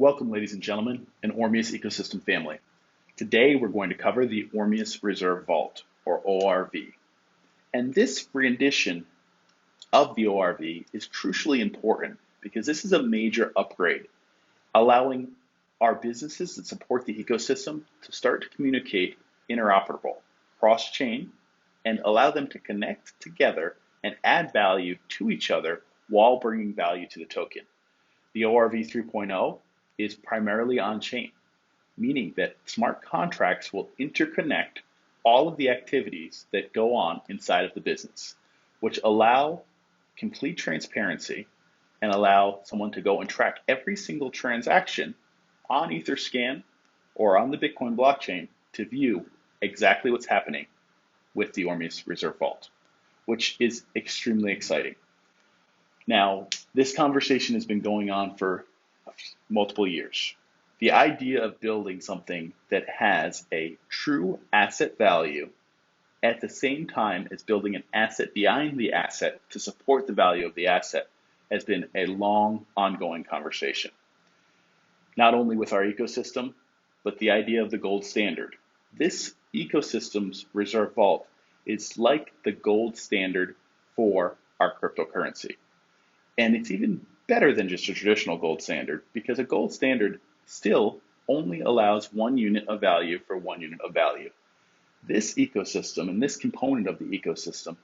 Welcome, ladies and gentlemen, and Ormeus Ecosystem family. Today we're going to cover the Ormeus Reserve Vault, or ORV. And this rendition of the ORV is crucially important because this is a major upgrade, allowing our businesses that support the ecosystem to start to communicate interoperable, cross-chain, and allow them to connect together and add value to each other while bringing value to the token. The ORV 3.0 is primarily on-chain, meaning that smart contracts will interconnect all of the activities that go on inside of the business, which allow complete transparency and allow someone to go and track every single transaction on Etherscan or on the Bitcoin blockchain to view exactly what's happening with the Ormeus Reserve Vault, which is extremely exciting. Now, this conversation has been going on for multiple years. The idea of building something that has a true asset value at the same time as building an asset behind the asset to support the value of the asset has been a long, ongoing conversation. Not only with our ecosystem, but the idea of the gold standard. This ecosystem's reserve vault is like the gold standard for our cryptocurrency. And it's even better than just a traditional gold standard because a gold standard still only allows 1 unit of value for 1 unit of value. This ecosystem and this component of the ecosystem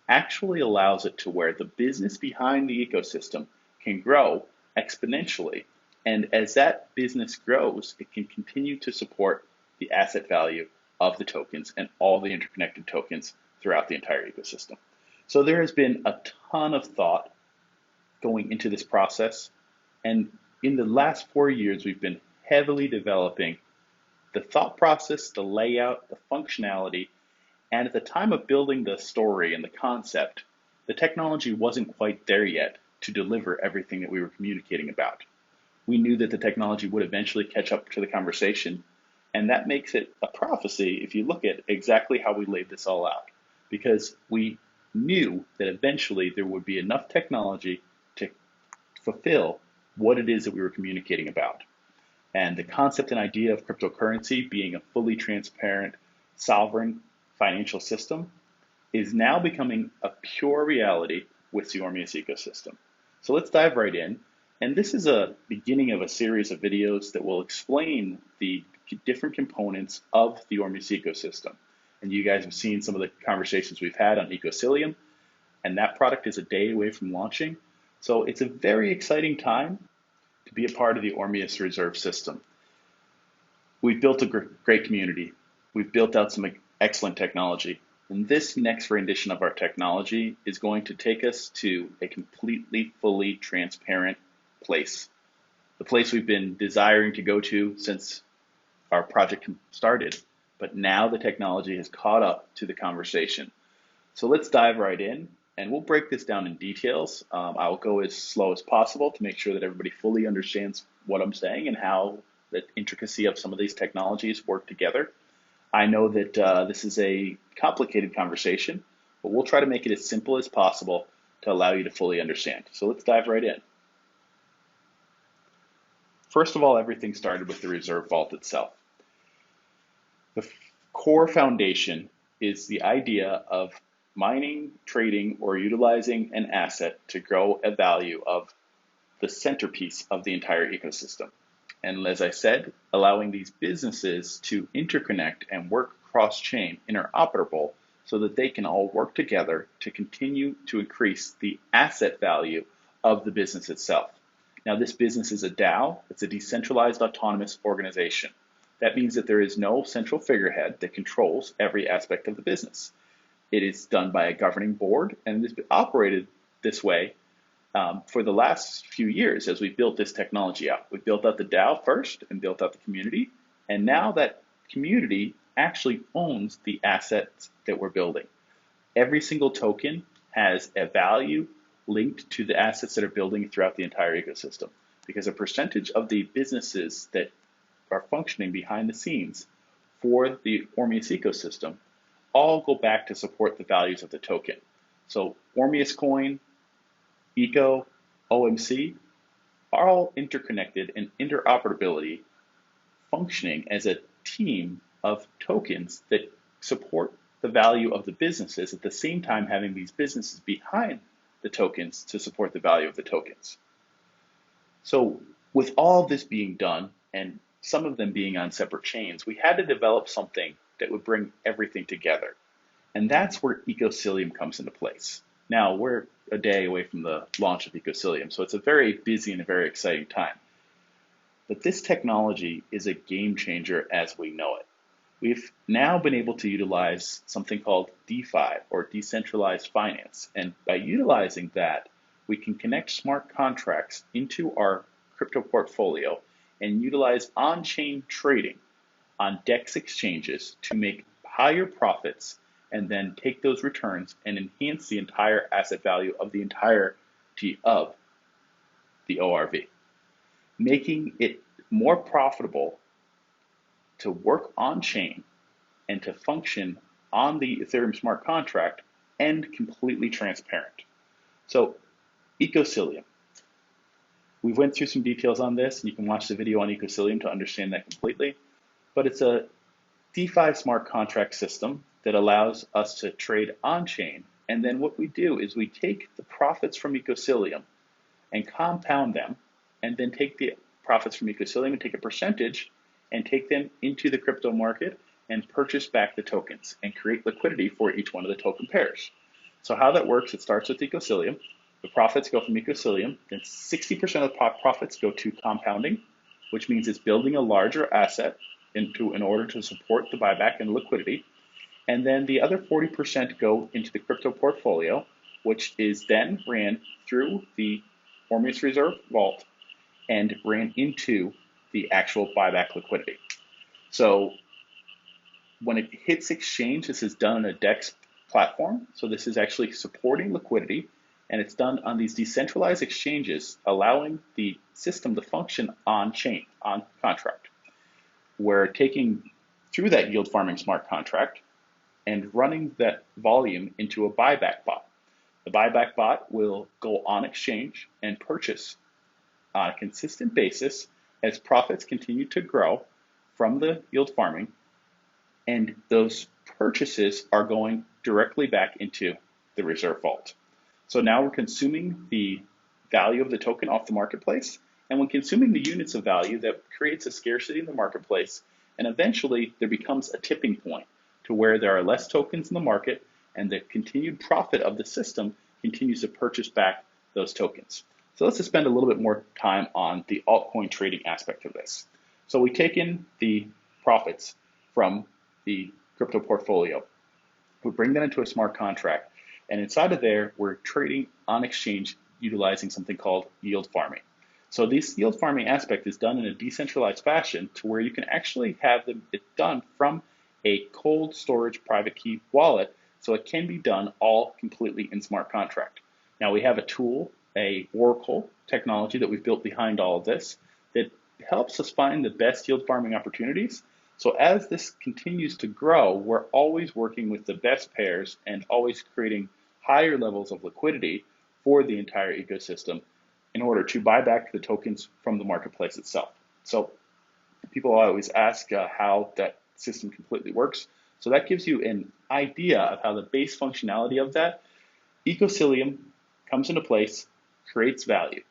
actually allows it to where the business behind the ecosystem can grow exponentially. And as that business grows, it can continue to support the asset value of the tokens and all the interconnected tokens throughout the entire ecosystem. So there has been a ton of thought going into this process. And in the last 4 years, we've been heavily developing the thought process, the layout, the functionality. And at the time of building the story and the concept, the technology wasn't quite there yet to deliver everything that we were communicating about. We knew that the technology would eventually catch up to the conversation. And that makes it a prophecy if you look at exactly how we laid this all out, because we knew that eventually there would be enough technology to fulfill what it is that we were communicating about. And the concept and idea of cryptocurrency being a fully transparent, sovereign financial system is now becoming a pure reality with the Ormeus ecosystem. So let's dive right in. And this is a beginning of a series of videos that will explain the different components of the Ormeus ecosystem. And you guys have seen some of the conversations we've had on Ecocillium, and that product is a day away from launching. So it's a very exciting time to be a part of the Ormeus Reserve system. We've built a great community. We've built out some excellent technology. And this next rendition of our technology is going to take us to a completely, fully transparent place. The place we've been desiring to go to since our project started. But now the technology has caught up to the conversation. So let's dive right in. And we'll break this down in details. I'll go as slow as possible to make sure that everybody fully understands what I'm saying and how the intricacy of some of these technologies work together. I know that this is a complicated conversation, but we'll try to make it as simple as possible to allow you to fully understand. So let's dive right in. First of all, everything started with the Reserve Vault itself. The core foundation is the idea of mining, trading, or utilizing an asset to grow a value of the centerpiece of the entire ecosystem. And as I said, allowing these businesses to interconnect and work cross-chain, interoperable, so that they can all work together to continue to increase the asset value of the business itself. Now, this business is a DAO. It's a decentralized autonomous organization. That means that there is no central figurehead that controls every aspect of the business. It is done by a governing board, and it's been operated this way for the last few years as we built this technology out. We built out the DAO first and built out the community, and now that community actually owns the assets that we're building. Every single token has a value linked to the assets that are building throughout the entire ecosystem, because a percentage of the businesses that are functioning behind the scenes for the Ormeus ecosystem all go back to support the values of the token. So Ormeus Coin, Eco, OMC all interconnected and interoperability functioning as a team of tokens that support the value of the businesses, at the same time having these businesses behind the tokens to support the value of the tokens. So with all this being done, and some of them being on separate chains, we had to develop something that would bring everything together. And that's where Ecocillium comes into place. Now, we're a day away from the launch of Ecocillium, so it's a very busy and a very exciting time. But this technology is a game changer as we know it. We've now been able to utilize something called DeFi, or decentralized finance. And by utilizing that, we can connect smart contracts into our crypto portfolio and utilize on-chain trading on DEX exchanges to make higher profits, and then take those returns and enhance the entire asset value of the entirety of the ORV, making it more profitable to work on chain and to function on the Ethereum smart contract, and completely transparent. So Ecocillium, we went through some details on this, and you can watch the video on Ecocillium to understand that completely, but it's a DeFi smart contract system that allows us to trade on-chain. And then what we do is we take the profits from Ecocillium and compound them, and then take the profits from Ecocillium and take a percentage and take them into the crypto market and purchase back the tokens and create liquidity for each one of the token pairs. So how that works, it starts with Ecocillium. The profits go from Ecocillium, then 60% of the profits go to compounding, which means it's building a larger asset in order to support the buyback and liquidity. And then the other 40% go into the crypto portfolio, which is then ran through the Ormeus Reserve Vault and ran into the actual buyback liquidity. So when it hits exchange, this is done on a DEX platform. So this is actually supporting liquidity, and it's done on these decentralized exchanges, allowing the system to function on chain, on contract. We're taking through that yield farming smart contract and running that volume into a buyback bot. The buyback bot will go on exchange and purchase on a consistent basis as profits continue to grow from the yield farming, and those purchases are going directly back into the Reserve Vault. So now we're consuming the value of the token off the marketplace, and when consuming the units of value, that creates a scarcity in the marketplace, and eventually there becomes a tipping point to where there are less tokens in the market, and the continued profit of the system continues to purchase back those tokens. So let's just spend a little bit more time on the altcoin trading aspect of this. So we take in the profits from the crypto portfolio, we bring that into a smart contract, and inside of there, we're trading on exchange utilizing something called yield farming. So this yield farming aspect is done in a decentralized fashion to where you can actually have it done from a cold storage private key wallet, so it can be done all completely in smart contract. Now we have a tool, a Oracle technology that we've built behind all of this that helps us find the best yield farming opportunities. So as this continues to grow, we're always working with the best pairs and always creating higher levels of liquidity for the entire ecosystem in order to buy back the tokens from the marketplace itself. So people always ask how that system completely works. So that gives you an idea of how the base functionality of that Ecocillium comes into place, creates value,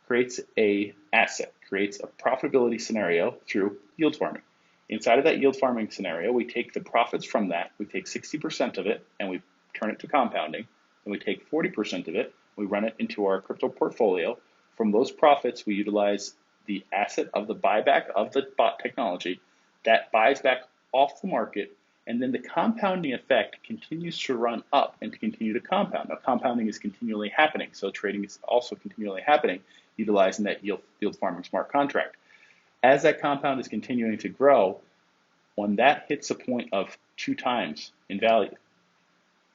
creates a asset, creates a profitability scenario through yield farming. Inside of that yield farming scenario, we take the profits from that, we take 60% of it, and we turn it to compounding, and we take 40% of it, we run it into our crypto portfolio. From those profits, we utilize the asset of the buyback of the bot technology that buys back off the market, and then the compounding effect continues to run up and to continue to compound. Now, compounding is continually happening, so trading is also continually happening, utilizing that yield farming smart contract. As that compound is continuing to grow, when that hits a point of 2 times in value,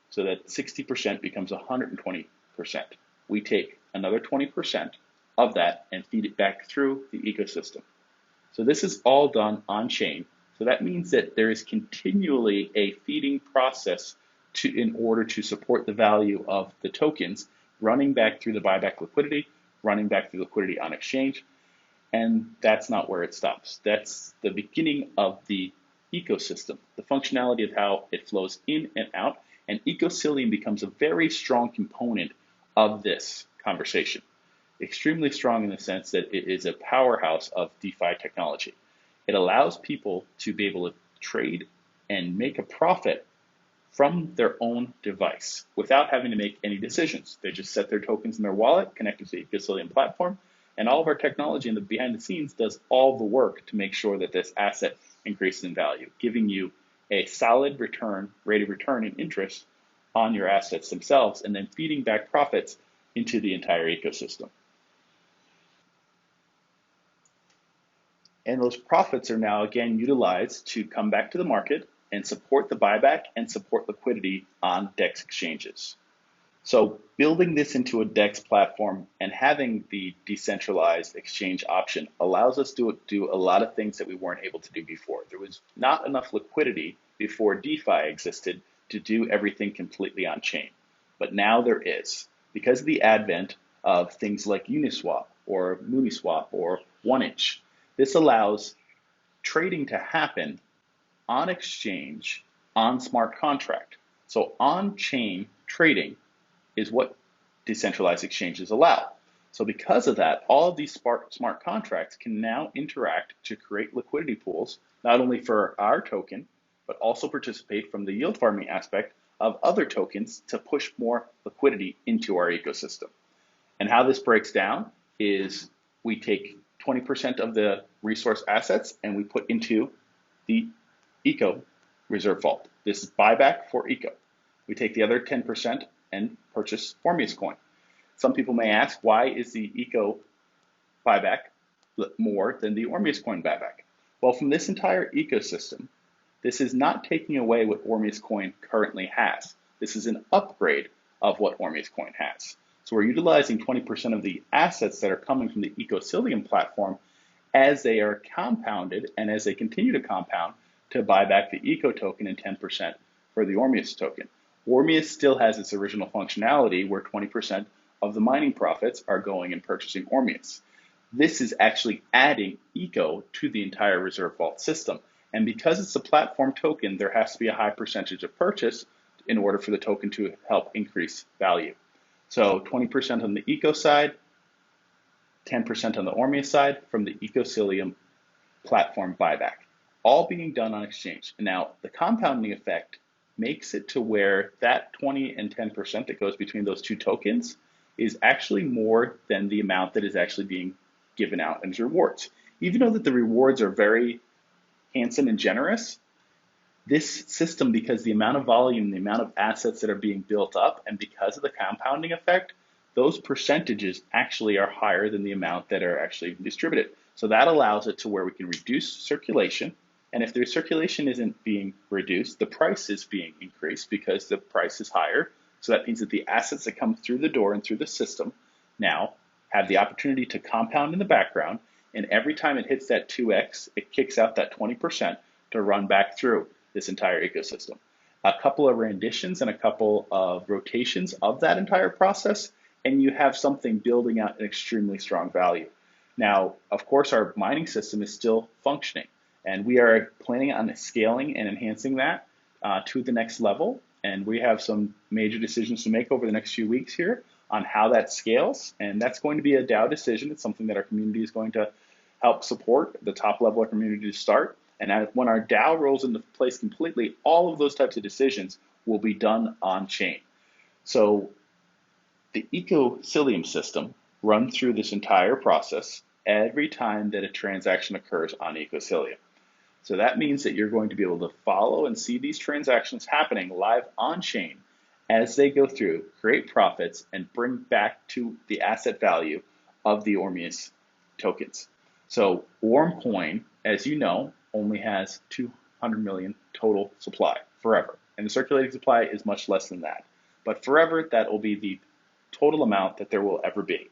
so that 60% becomes 120%, we take another 20% of that and feed it back through the ecosystem. So this is all done on chain. So that means that there is continually a feeding process in order to support the value of the tokens, running back through the buyback liquidity, running back the liquidity on exchange. And that's not where it stops. That's the beginning of the ecosystem, the functionality of how it flows in and out. And Ecocillium becomes a very strong component of this conversation. Extremely strong in the sense that it is a powerhouse of DeFi technology. It allows people to be able to trade and make a profit from their own device without having to make any decisions. They just set their tokens in their wallet, connected to the Ecocillium platform, and all of our technology in the behind the scenes does all the work to make sure that this asset increases in value, giving you a solid return, rate of return and interest on your assets themselves, and then feeding back profits into the entire ecosystem. And those profits are now again utilized to come back to the market and support the buyback and support liquidity on DEX exchanges. So building this into a DEX platform and having the decentralized exchange option allows us to do a lot of things that we weren't able to do before. There was not enough liquidity before DeFi existed to do everything completely on chain. But now there is, because of the advent of things like Uniswap or Mooniswap or 1inch. This allows trading to happen on exchange on smart contract. So on-chain trading is what decentralized exchanges allow. So because of that, all of these smart contracts can now interact to create liquidity pools, not only for our token, but also participate from the yield farming aspect of other tokens to push more liquidity into our ecosystem. And how this breaks down is we take 20% of the resource assets and we put into the Eco Reserve Vault. This is buyback for Eco. We take the other 10% and purchase Ormeus coin. Some people may ask, why is the Eco buyback more than the Ormeus coin buyback? Well, from this entire ecosystem, this is not taking away what Ormeus coin currently has. This is an upgrade of what Ormeus coin has. So we're utilizing 20% of the assets that are coming from the Ecocillium platform as they are compounded and as they continue to compound to buy back the Eco token and 10% for the Ormeus token. Ormeus still has its original functionality where 20% of the mining profits are going and purchasing Ormeus. This is actually adding Eco to the entire Reserve Vault system. And because it's a platform token, there has to be a high percentage of purchase in order for the token to help increase value. So 20% on the Eco side, 10% on the Ormeus side from the Ecocillium platform buyback, all being done on exchange. And now the compounding effect makes it to where that 20 and 10% that goes between those two tokens is actually more than the amount that is actually being given out as rewards. Even though that the rewards are very handsome and generous, this system, because the amount of volume, the amount of assets that are being built up, and because of the compounding effect, those percentages actually are higher than the amount that are actually distributed. So that allows it to where we can reduce circulation. And if the circulation isn't being reduced, the price is being increased because the price is higher. So that means that the assets that come through the door and through the system now have the opportunity to compound in the background. And every time it hits that 2x, it kicks out that 20% to run back through this entire ecosystem. A couple of renditions and a couple of rotations of that entire process, and you have something building out an extremely strong value. Now, of course, our mining system is still functioning, and we are planning on scaling and enhancing that to the next level. And we have some major decisions to make over the next few weeks here on how that scales. And that's going to be a DAO decision. It's something that our community is going to help support the top level of community to start. And when our DAO rolls into place completely, all of those types of decisions will be done on chain. So the Ecocillium system runs through this entire process every time that a transaction occurs on Ecocillium. So that means that you're going to be able to follow and see these transactions happening live on chain as they go through, create profits, and bring back to the asset value of the Ormeus tokens. So Ormcoin, as you know, only has 200 million total supply forever. And the circulating supply is much less than that. But forever, that will be the total amount that there will ever be.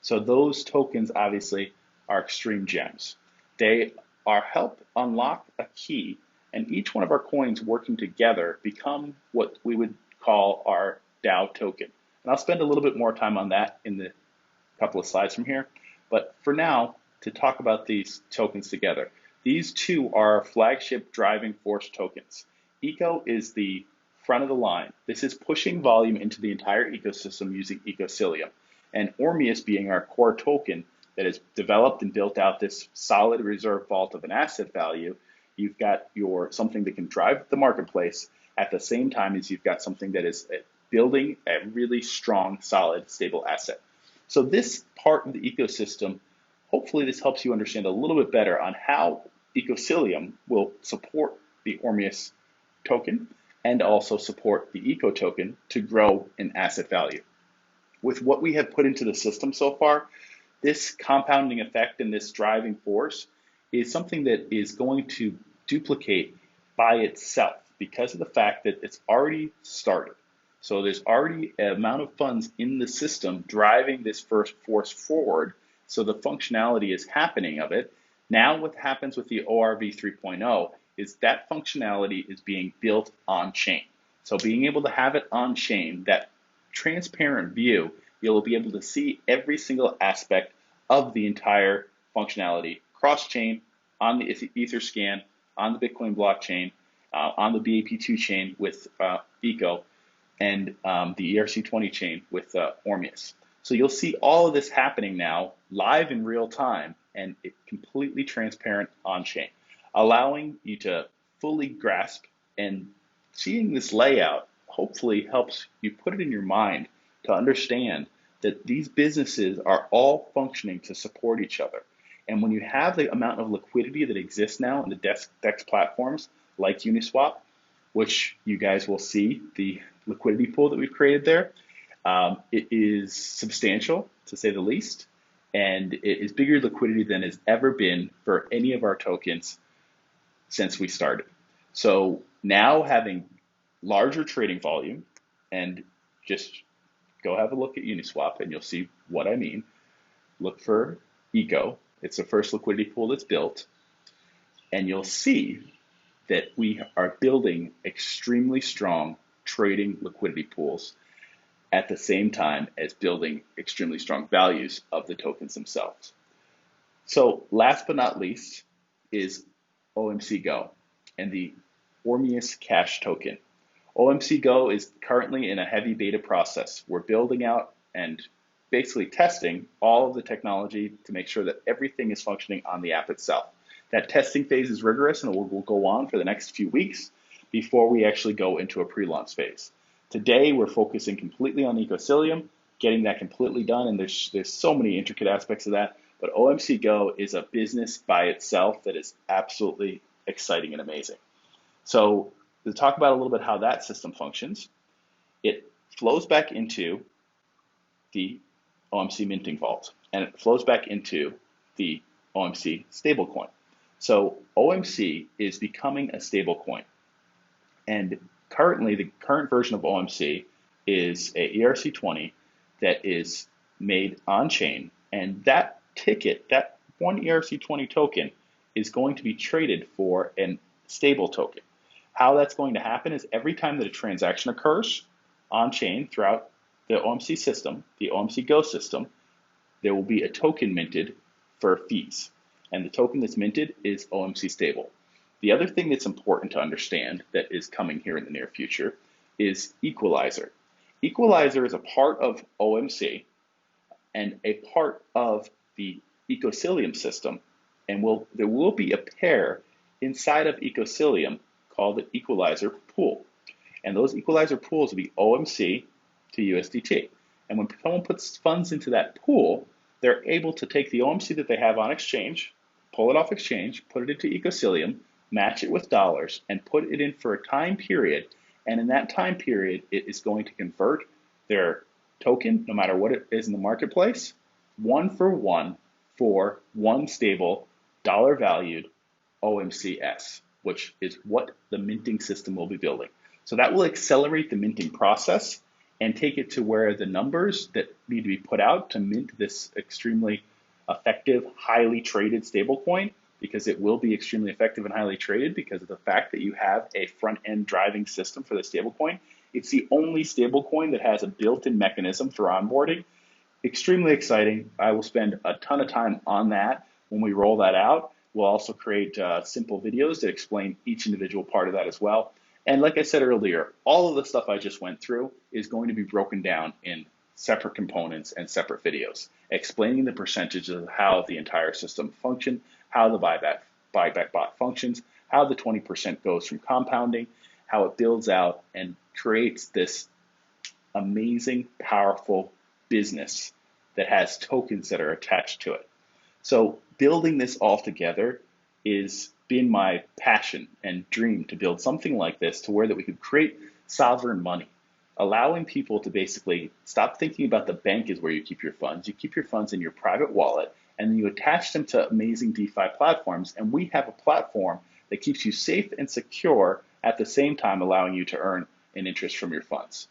So those tokens obviously are extreme gems. They are help unlock a key, and each one of our coins working together become what we would call our DAO token. And I'll spend a little bit more time on that in the couple of slides from here. But for now, to talk about these tokens together, these two are flagship driving force tokens. Eco is the front of the line. This is pushing volume into the entire ecosystem using Ecocillium. And Ormeus being our core token that has developed and built out this solid reserve vault of an asset value, you've got your something that can drive the marketplace at the same time as you've got something that is building a really strong, solid, stable asset. So this part of the ecosystem, hopefully this helps you understand a little bit better on how Ecocillium will support the Ormeus token and also support the Eco token to grow in asset value. With what we have put into the system so far, this compounding effect and this driving force is something that is going to duplicate by itself because of the fact that it's already started. So there's already an amount of funds in the system driving this first force forward. So the functionality is happening of it. Now what happens with the ORV 3.0 is that functionality is being built on chain. So being able to have it on chain, that transparent view, you'll be able to see every single aspect of the entire functionality cross-chain on the Etherscan, on the Bitcoin blockchain, on the BAP2 chain with Eco, and the ERC20 chain with Ormeus. So you'll see all of this happening now live in real time and it completely transparent on chain, allowing you to fully grasp, and seeing this layout hopefully helps you put it in your mind to understand that these businesses are all functioning to support each other. And when you have the amount of liquidity that exists now in the DEX platforms like Uniswap, which you guys will see the liquidity pool that we've created there, it is substantial to say the least, and it is bigger liquidity than has ever been for any of our tokens since we started. So now having larger trading volume, and just go have a look at Uniswap and you'll see what I mean. Look for Eco. It's the first liquidity pool that's built, and you'll see that we are building extremely strong trading liquidity pools at the same time as building extremely strong values of the tokens themselves. So last but not least is OMC Go and the Ormeus Cash token. OMC Go is currently in a heavy beta process. We're building out and basically testing all of the technology to make sure that everything is functioning on the app itself. That testing phase is rigorous and will go on for the next few weeks before we actually go into a pre-launch phase. Today, we're focusing completely on Ecocillium, getting that completely done, and there's so many intricate aspects of that, but OMC Go is a business by itself that is absolutely exciting and amazing. So to talk about a little bit how that system functions, it flows back into the OMC Minting Vault, and it flows back into the OMC stablecoin. So OMC is becoming a stablecoin, and currently the current version of OMC is a ERC20 that is made on chain, and that ticket, that one ERC20 token, is going to be traded for a stable token. How that's going to happen is every time that a transaction occurs on chain throughout the OMC system, the OMC Go system, there will be a token minted for fees. And the token that's minted is OMC stable. The other thing that's important to understand that is coming here in the near future is Equalizer. Equalizer is a part of OMC and a part of the Ecocillium system, and there will be a pair inside of Ecocillium called the Equalizer pool. And those Equalizer pools will be OMC to USDT. And when someone puts funds into that pool, they're able to take the OMC that they have on exchange, pull it off exchange, put it into Ecocillium, match it with dollars, and put it in for a time period. And in that time period, it is going to convert their token, no matter what it is in the marketplace, 1-for-1 for one stable dollar valued OMCS, which is what the minting system will be building. So that will accelerate the minting process and take it to where the numbers that need to be put out to mint this extremely effective, highly traded stablecoin, because it will be extremely effective and highly traded because of the fact that you have a front-end driving system for the stablecoin. It's the only stablecoin that has a built-in mechanism for onboarding extremely exciting. I will spend a ton of time on that when we roll that out. We'll also create simple videos that explain each individual part of that as well. And like I said earlier, all of the stuff I just went through is going to be broken down in separate components and separate videos, explaining the percentages of how the entire system functions, how the buyback bot functions, how the 20% goes from compounding, how it builds out and creates this amazing, powerful business that has tokens that are attached to it. So building this all together is been my passion and dream to build something like this to where that we could create sovereign money, allowing people to basically stop thinking about the bank is where you keep your funds. You keep your funds in your private wallet and then you attach them to amazing DeFi platforms. And we have a platform that keeps you safe and secure at the same time allowing you to earn an interest from your funds.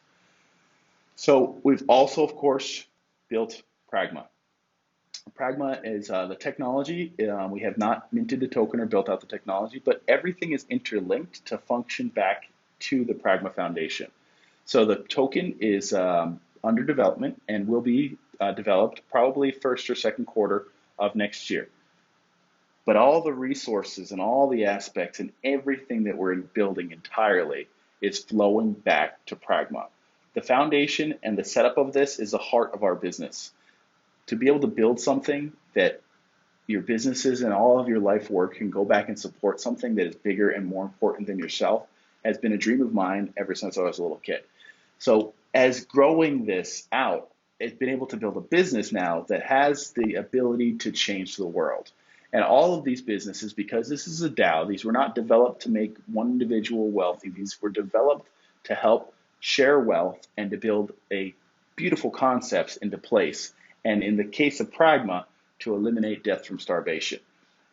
So we've also, of course, built Pragma. Pragma is the technology. We have not minted the token or built out the technology, but everything is interlinked to function back to the Pragma Foundation. So the token is under development and will be developed probably first or second quarter of next year. But all the resources and all the aspects and everything that we're building entirely is flowing back to Pragma. The foundation and the setup of this is the heart of our business. To be able to build something that your businesses and all of your life work can go back and support something that is bigger and more important than yourself has been a dream of mine ever since I was a little kid. So as growing this out, it's been able to build a business now that has the ability to change the world. And all of these businesses, because this is a DAO, these were not developed to make one individual wealthy. These were developed to help share wealth and to build a beautiful concepts into place. And in the case of Pragma, to eliminate death from starvation.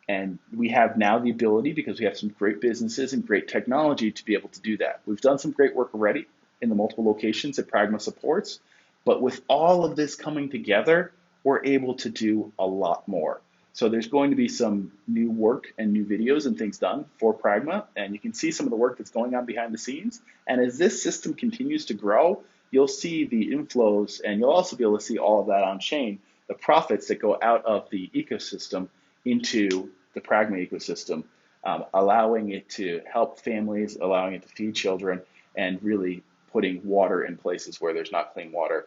And we have now the ability, because we have some great businesses and great technology, to be able to do that. We've done some great work already in the multiple locations that Pragma supports, but with all of this coming together, we're able to do a lot more. So there's going to be some new work and new videos and things done for Pragma, and you can see some of the work that's going on behind the scenes. And as this system continues to grow, you'll see the inflows, and you'll also be able to see all of that on chain, the profits that go out of the ecosystem into the Pragma ecosystem, allowing it to help families, allowing it to feed children, and really putting water in places where there's not clean water.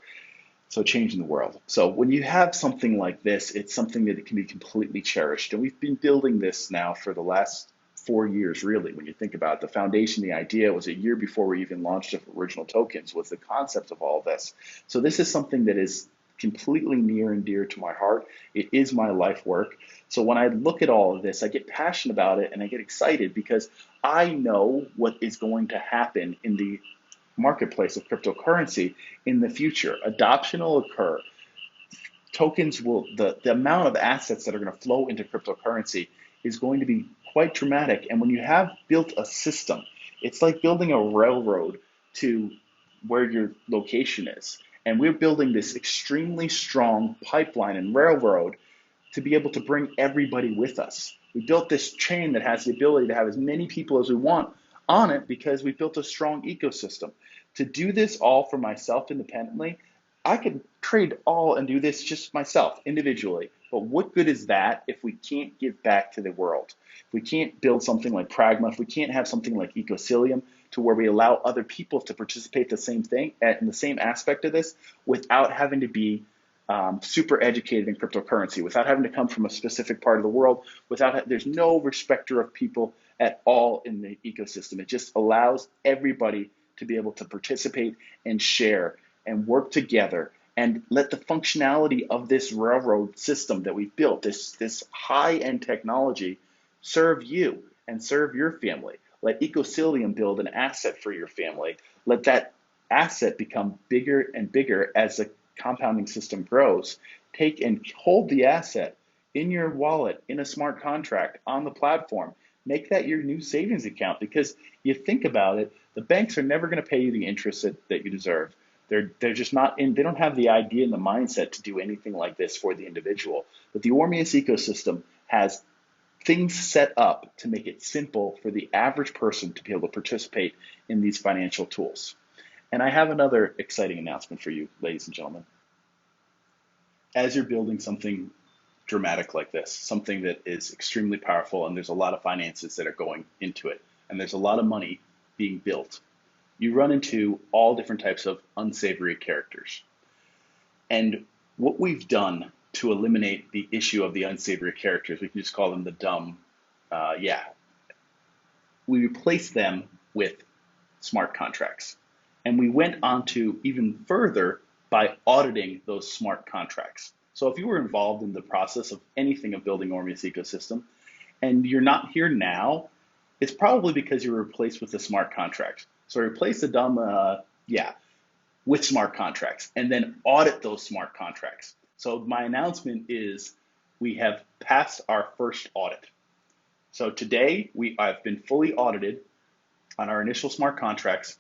So changing the world. So when you have something like this, it's something that it can be completely cherished. And we've been building this now for the last 4 years, really. When you think about it, the foundation, the idea was a year before we even launched the original tokens was the concept of all of this. So this is something that is completely near and dear to my heart. It is my life work. So when I look at all of this, I get passionate about it and I get excited because I know what is going to happen in the marketplace of cryptocurrency in the future. Adoption will occur. Tokens will, the amount of assets that are going to flow into cryptocurrency is going to be quite dramatic. And when you have built a system, it's like building a railroad to where your location is. And we're building this extremely strong pipeline and railroad to be able to bring everybody with us. We built this chain that has the ability to have as many people as we want on it because we built a strong ecosystem. To do this all for myself independently, I could trade all and do this just myself individually. But what good is that if we can't give back to the world? If we can't build something like Pragma, if we can't have something like Ecocillium to where we allow other people to participate the same thing in the same aspect of this without having to be super educated in cryptocurrency, without having to come from a specific part of the world, there's no respecter of people at all in the ecosystem. It just allows everybody to be able to participate and share and work together and let the functionality of this railroad system that we've built, this high-end technology, serve you and serve your family. Let Ecocillium build an asset for your family. Let that asset become bigger and bigger as the compounding system grows. Take and hold the asset in your wallet, in a smart contract, on the platform. Make that your new savings account because you think about it, the banks are never going to pay you the interest that you deserve. They're just not in, they don't have the idea and the mindset to do anything like this for the individual. But the Ormeus ecosystem has things set up to make it simple for the average person to be able to participate in these financial tools. And I have another exciting announcement for you, ladies and gentlemen. as you're building something dramatic like this, something that is extremely powerful, and there's a lot of finances that are going into it, and there's a lot of money being built, you run into all different types of unsavory characters. And what we've done to eliminate the issue of the unsavory characters, we can just call them the dumb, we replaced them with smart contracts. And we went on to even further by auditing those smart contracts. So if you were involved in the process of anything of building Ormeus Ecosystem, and you're not here now, it's probably because you were replaced with the smart contracts. So replace the dumb, with smart contracts, and then audit those smart contracts. So my announcement is we have passed our first audit. So today I've been fully audited on our initial smart contracts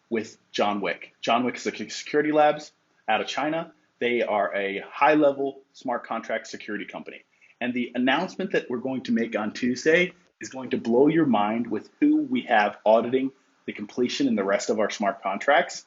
with John Wick. John Wick is a security labs out of China. They are a high-level smart contract security company. And the announcement that we're going to make on Tuesday is going to blow your mind with who we have auditing the completion and the rest of our smart contracts.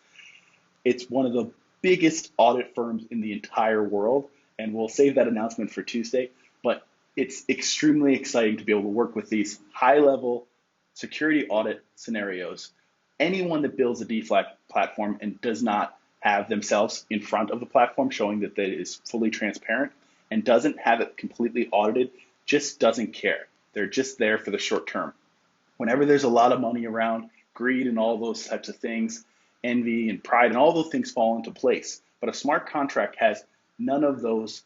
It's one of the biggest audit firms in the entire world, and we'll save that announcement for Tuesday. But it's extremely exciting to be able to work with these high-level security audit scenarios. Anyone that builds a DeFi platform and does not have themselves in front of the platform showing that it is fully transparent and doesn't have it completely audited just doesn't care. They're just there for the short term. Whenever there's a lot of money around, greed and all those types of things, envy and pride and all those things fall into place. But a smart contract has none of those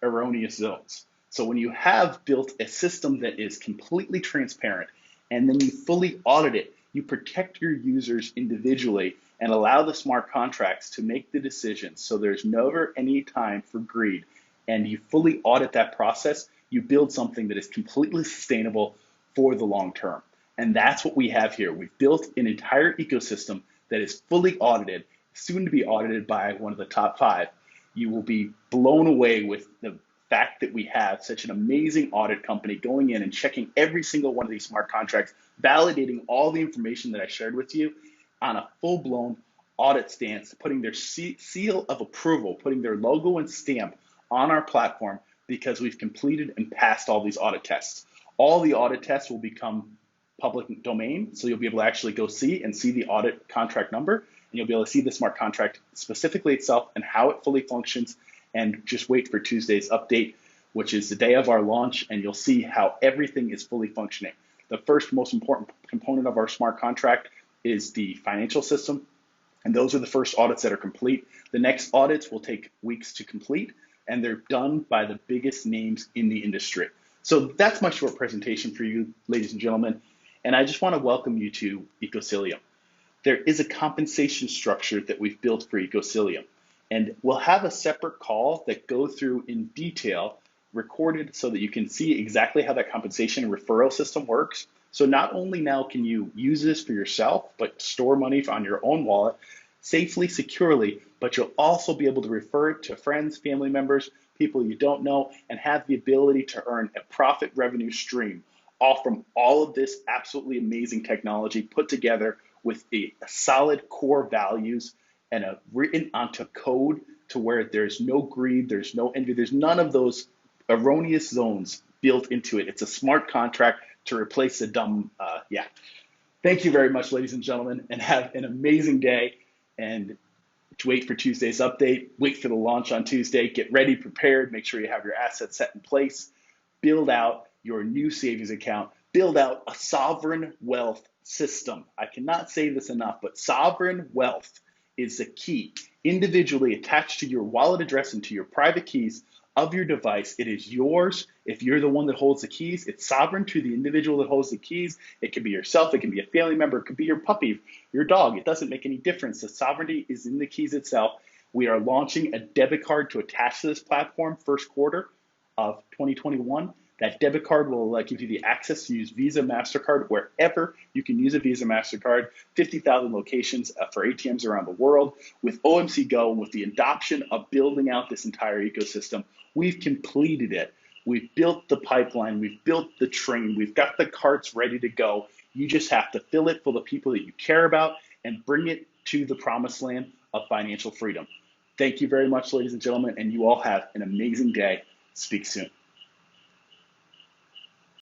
erroneous zones. So when you have built a system that is completely transparent and then you fully audit it, you protect your users individually and allow the smart contracts to make the decisions. So there's never any time for greed. And you fully audit that process, you build something that is completely sustainable for the long term. And that's what we have here. We've built an entire ecosystem that is fully audited, soon to be audited by one of the top 5. You will be blown away with the fact that we have such an amazing audit company going in and checking every single one of these smart contracts, validating all the information that I shared with you on a full-blown audit stance, putting their seal of approval, putting their logo and stamp on our platform because we've completed and passed all these audit tests. All the audit tests will become public domain, so you'll be able to actually go see the audit contract number, and you'll be able to see the smart contract specifically itself and how it fully functions. And just wait for Tuesday's update, which is the day of our launch, and you'll see how everything is fully functioning. The first most important component of our smart contract is the financial system, and those are the first audits that are complete. The next audits will take weeks to complete, and they're done by the biggest names in the industry. So that's my short presentation for you, ladies and gentlemen, and I just want to welcome you to Ecocillium. There is a compensation structure that we've built for Ecocillium. And we'll have a separate call that go through in detail, recorded so that you can see exactly how that compensation and referral system works. So not only now can you use this for yourself, but store money on your own wallet safely, securely, but you'll also be able to refer it to friends, family members, people you don't know, and have the ability to earn a profit revenue stream all from all of this absolutely amazing technology put together with a solid core values and written onto code to where there's no greed, there's no envy, there's none of those erroneous zones built into it. It's a smart contract to replace the dumb, Thank you very much, ladies and gentlemen, and have an amazing day. And wait for Tuesday's update, wait for the launch on Tuesday, get ready, prepared, make sure you have your assets set in place, build out your new savings account, build out a sovereign wealth system. I cannot say this enough, but sovereign wealth is the key. Individually attached to your wallet address and to your private keys of your device, it is yours. If you're the one that holds the keys, it's sovereign to the individual that holds the keys. It could be yourself, it can be a family member, it could be your puppy, your dog. It doesn't make any difference. The sovereignty is in the keys itself. We are launching a debit card to attach to this platform first quarter of 2021. That debit card will give you the access to use Visa, MasterCard, wherever you can use a Visa, MasterCard, 50,000 locations for ATMs around the world. With OMC Go, with the adoption of building out this entire ecosystem, we've completed it. We've built the pipeline, we've built the train, we've got the carts ready to go. You just have to fill it for the people that you care about and bring it to the promised land of financial freedom. Thank you very much, ladies and gentlemen, and you all have an amazing day. Speak soon.